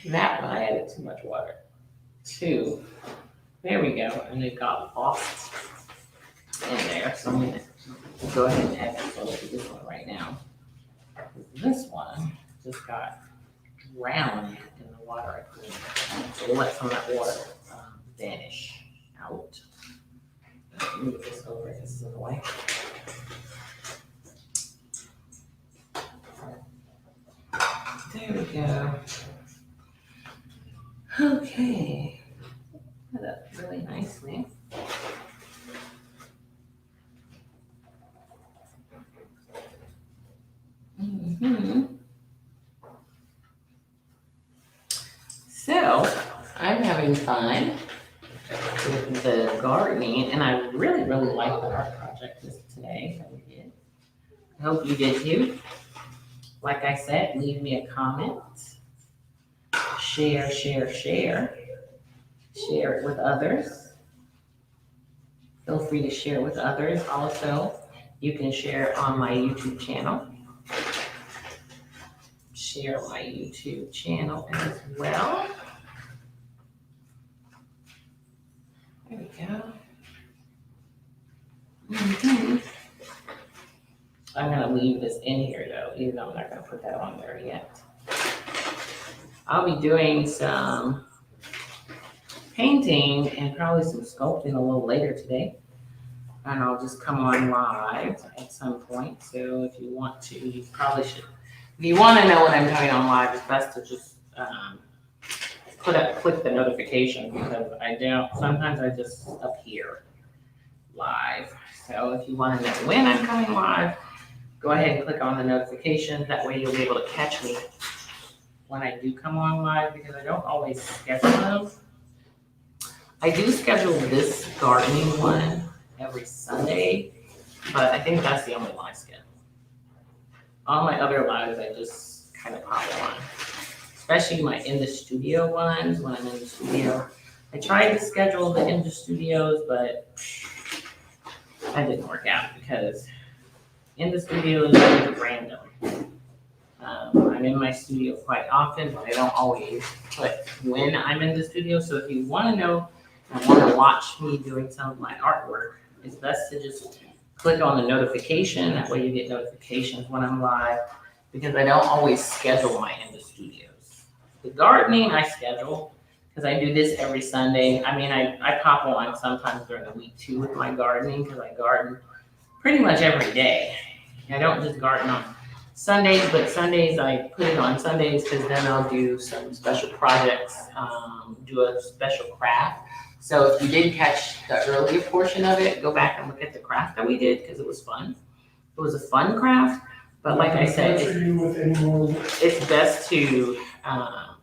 That one I added too much water. There we go. And it got lost in there. So I'm going to go ahead and add that to this one right now. This one just got drowned in the water I put in there. So we'll let some of that water vanish out. Move this over. This is in the way. There we go. Okay. That up really nicely. So, I'm having fun with the gardening, and I really, really like the art project today that we did. I hope you did too. Like I said, leave me a comment. Share. Share it with others. Feel free to share with others. Also, you can share on my YouTube channel. share my YouTube channel as well. There we go. I'm gonna leave this in here though, even though I'm not gonna put that on there yet. I'll be doing some painting and probably some sculpting a little later today. And I'll just come on live at some point. So if you want to, you probably should. If you want to know when I'm coming on live, it's best to just click the notification, because sometimes I just appear live. So if you want to know when I'm coming live, go ahead and click on the notifications. That way you'll be able to catch me when I do come on live, because I don't always schedule them. I do schedule this gardening one every Sunday, but I think that's the only one I schedule. All my other lives I just kind of pop on, especially my in the studio ones. When I'm in the studio, I tried to schedule the in the studios, but that didn't work out, because in the studio is always random. I'm in my studio quite often, but I don't always put when I'm in the studio. So if you want to know and want to watch me doing some of my artwork, it's best to just click on the notification. That way you get notifications when I'm live, because I don't always schedule my in the studios. The gardening I schedule, because I do this every Sunday. I mean, I pop on sometimes during the week too with my gardening, because I garden pretty much every day. I don't just garden on Sundays, but Sundays I put it on Sundays, because then I'll do some special projects, do a special craft. So if you did catch the earlier portion of it, go back and look at the craft that we did, because it was fun. It was a fun craft, but like I said, it's best to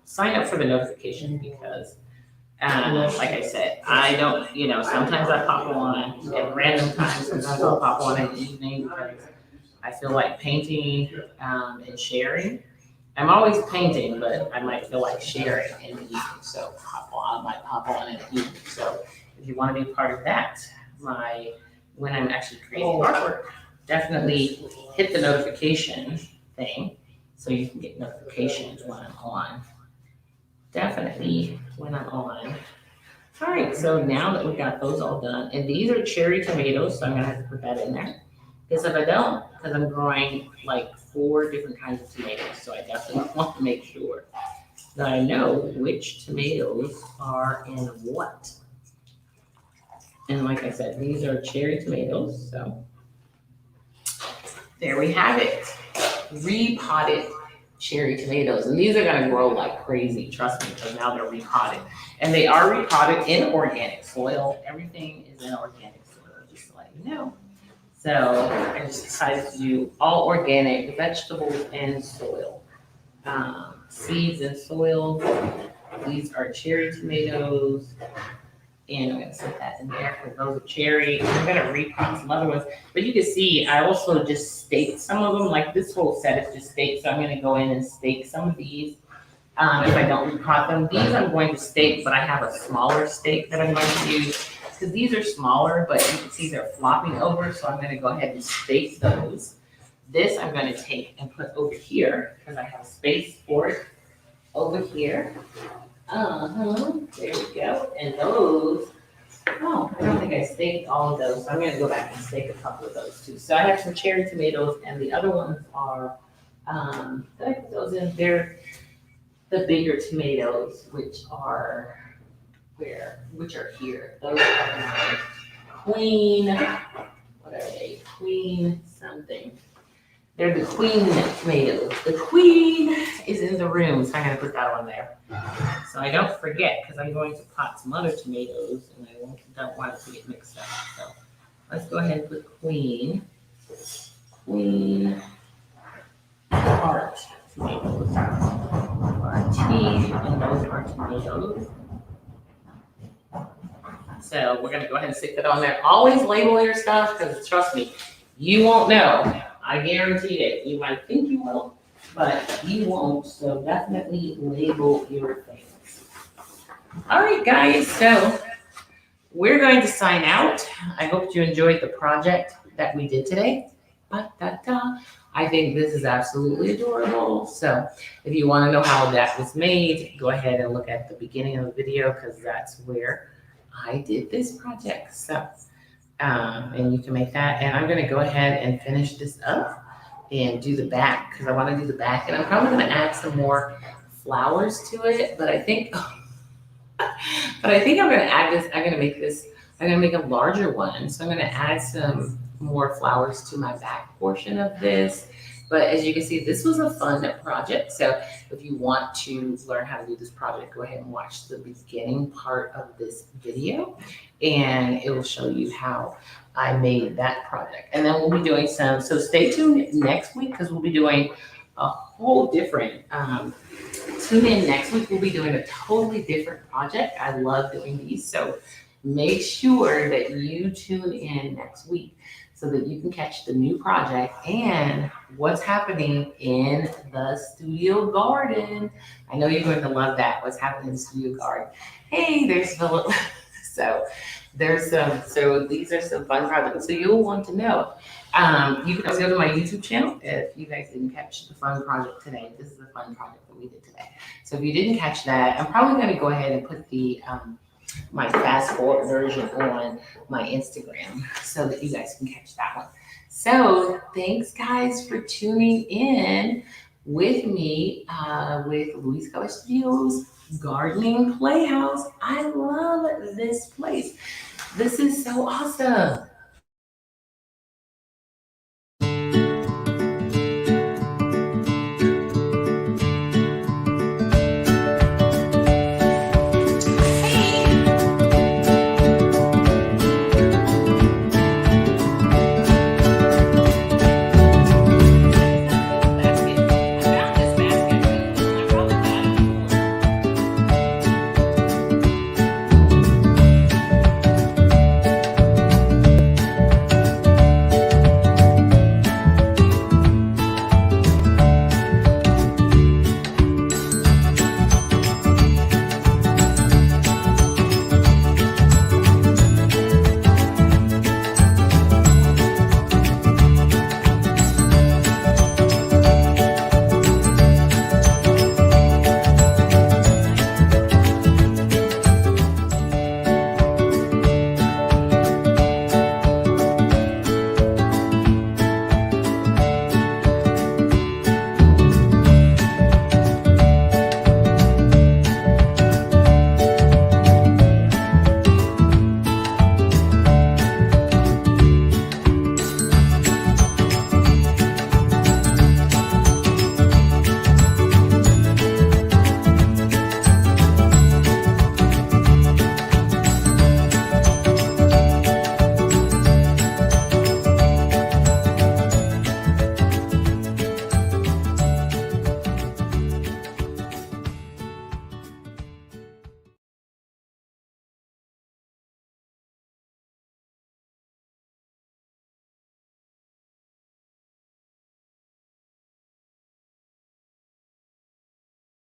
sign up for the notification, because like I said, I don't, sometimes I pop on at random times. Sometimes I'll pop on in the evening, because I feel like painting and sharing. I'm always painting, but I might feel like sharing in the evening, so I might pop on in the evening. So if you want to be part of that, when I'm actually creating artwork, definitely hit the notification thing so you can get notifications when I'm on. Definitely when I'm on. All right, so now that we got those all done, and these are cherry tomatoes, so I'm gonna have to put that in there. Because if I don't, because I'm growing like 4 different kinds of tomatoes, so I definitely want to make sure that I know which tomatoes are in what. And like I said, these are cherry tomatoes, so there we have it. Repotted cherry tomatoes, and these are gonna grow like crazy, trust me, because now they're repotted. And they are repotted in organic soil. Everything is in organic soil, just to let you know. So I just decided to do all organic vegetables and soil. Seeds and soil. These are cherry tomatoes. And I'm gonna set that in there, because those are cherry. I'm gonna repot some other ones. But you can see I also just staked some of them. Like this whole set is just staked. So I'm gonna go in and stake some of these. If I don't repot them. These I'm going to stake, but I have a smaller stake that I'm going to use, because these are smaller, but you can see they're flopping over, so I'm going to go ahead and stake those. This I'm going to take and put over here, because I have space for it over here. There we go. And those, I don't think I staked all of those, so I'm going to go back and stake a couple of those too. So I have some cherry tomatoes, and the other ones are, did I put those in? They're the bigger tomatoes, which are here. Those are my queen, what are they? Queen something. They're the queen tomatoes. The queen is in the room, so I'm gonna put that on there. So I don't forget, because I'm going to pot some other tomatoes, and I don't want it to get mixed up. So let's go ahead and put queen heart tomatoes. And those are tomatoes. So we're gonna go ahead and stick that on there. Always label your stuff, because trust me, you won't know. I guarantee it. You might think you will, but you won't. So definitely label your things. All right, guys. So we're going to sign out. I hope you enjoyed the project that we did today. I think this is absolutely adorable. So if you want to know how that was made, go ahead and look at the beginning of the video because that's where I did this project. So, and you can make that. And I'm going to go ahead and finish this up and do the back because I want to do the back. And I'm probably going to add some more flowers to it. But I think I'm going to add this. I'm going to make this. I'm going to make a larger one. So I'm going to add some more flowers to my back portion of this. But as you can see, this was a fun project. So if you want to learn how to do this project, go ahead and watch the beginning part of this video and it will show you how I made that project. And then we'll be doing so stay tuned next week because we'll be doing a whole different, tune in next week. We'll be doing a totally different project. I love doing these. So make sure that you tune in next week so that you can catch the new project and what's happening in the studio garden. I know you're going to love that, what's happening in the studio garden. Hey, there's Philip. So these are some fun projects. So you'll want to know. You can also go to my YouTube channel if you guys didn't catch the fun project today. This is the fun project that we did today. So if you didn't catch that, I'm probably going to go ahead and put the my fast forward version on my Instagram so that you guys can catch that one. So thanks guys for tuning in with me with Louise Gardening Playhouse. I love this place. This is so awesome.